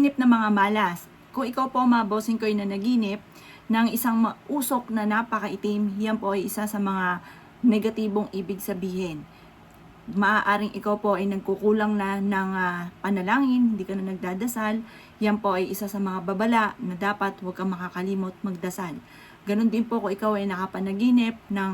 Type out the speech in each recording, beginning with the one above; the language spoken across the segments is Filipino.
Naginip na mga malas. Kung ikaw po mga bossing ko ay nanaginip ng isang usok na napakaitim, yan po ay isa sa mga negatibong ibig sabihin. Maaaring ikaw po ay nagkukulang na ng panalangin, hindi ka na nagdadasal, yan po ay isa sa mga babala na dapat huwag kang makakalimot magdasal. Ganon din po kung ikaw ay nakapanaginip ng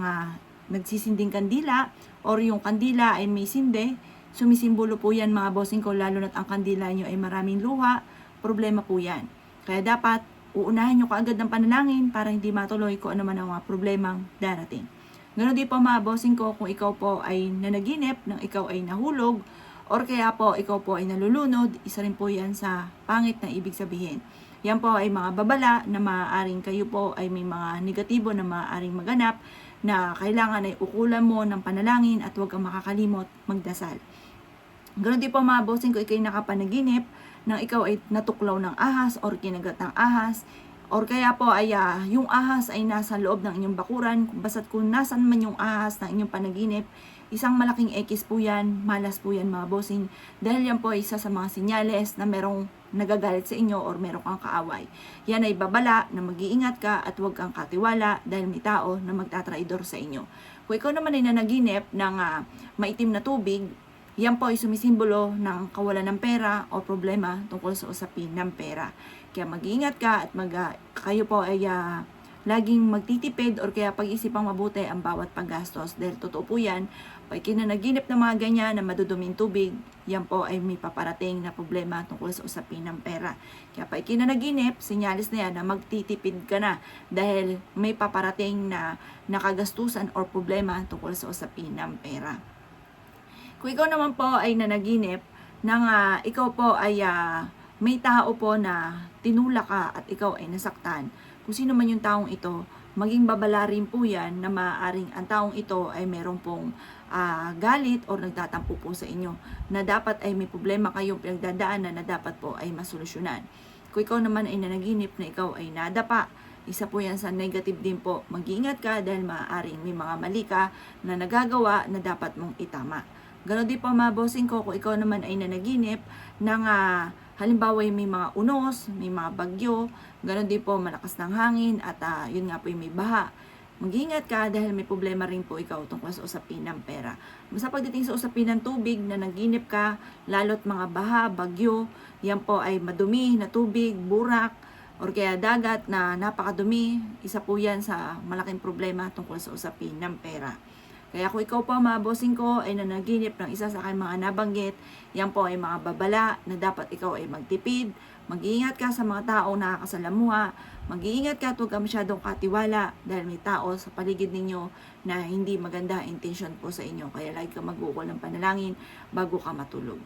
nagsisinding kandila or yung kandila ay may sinde, sumisimbolo po yan mga bossing ko, lalo na't ang kandila nyo ay maraming luha, problema po yan. Kaya dapat uunahin nyo kaagad ng panalangin para hindi matuloy kung ano man ang mga problemang darating. Ganoon din po mga bossing ko, kung ikaw po ay nanaginip ng ikaw ay nahulog or kaya po ikaw po ay nalulunod, isa rin po yan sa pangit na ibig sabihin. Yan po ay mga babala na maaaring kayo po ay may mga negatibo na maaaring maganap na kailangan ay ukulan mo ng panalangin at huwag kang makakalimot magdasal. Ganoon din po mga bossing ko, ikay nakapanaginip nang ikaw ay natuklaw ng ahas or kinagat ng ahas or kaya po ay yung ahas ay nasa loob ng inyong bakuran, basta't kung nasan man yung ahas ng inyong panaginip, isang malaking X po yan, malas po yan mga bossing, dahil yan po ay isa sa mga sinyales na merong nagagalit sa inyo or merong kang kaaway. Yan ay babala na mag-iingat ka at huwag kang katiwala dahil may tao na magtatraidor sa inyo. Kung ikaw naman ay nanaginip ng maitim na tubig, yan po ay sumisimbolo ng kawalan ng pera o problema tungkol sa usapin ng pera. Kaya mag-iingat ka at kayo po ay laging magtitipid or kaya pag-isipang mabuti ang bawat paggastos. Dahil totoo po yan, pag kinanaginip ng mga ganyan na maduduming tubig, yan po ay may paparating na problema tungkol sa usapin ng pera. Kaya pag kinanaginip, sinyalis na yan na magtitipid ka na dahil may paparating na nakagastusan or problema tungkol sa usapin ng pera. Kung ikaw naman po ay nanaginip ng ikaw po ay may tao po na tinulak ka at ikaw ay nasaktan, kung sino man yung taong ito, maging babala rin po yan na maaaring ang taong ito ay meron pong galit o nagtatampo po sa inyo na dapat ay may problema kayong pinagdadaanan na dapat po ay masolusyonan. Kung ikaw naman ay nanaginip na ikaw ay nadapa, isa po yan sa negative din po. Mag-iingat ka dahil maaaring may mga mali ka na nagagawa na dapat mong itama. Ganon din po mga bossing ko, kung ikaw naman ay nanaginip ng halimbawa may mga unos, may mga bagyo, ganon din po malakas ng hangin at yun nga po yung may baha. Mag-ingat ka dahil may problema rin po ikaw tungkol sa usapin ng pera. Basta pagdating sa usapin ng tubig na naginip ka, lalo't mga baha, bagyo, yan po ay madumi na tubig, burak, or kaya dagat na napakadumi, isa po yan sa malaking problema tungkol sa usapin ng pera. Kaya kung ikaw po mga bossing ko ay nanaginip ng isa sa aking mga nabanggit, yan po ay mga babala na dapat ikaw ay magtipid, mag-iingat ka sa mga taong nakakasalamuha, mag-iingat ka at huwag ka masyadong katiwala dahil may tao sa paligid ninyo na hindi maganda intention po sa inyo. Kaya lagi ka mag-uukol ng panalangin bago ka matulog.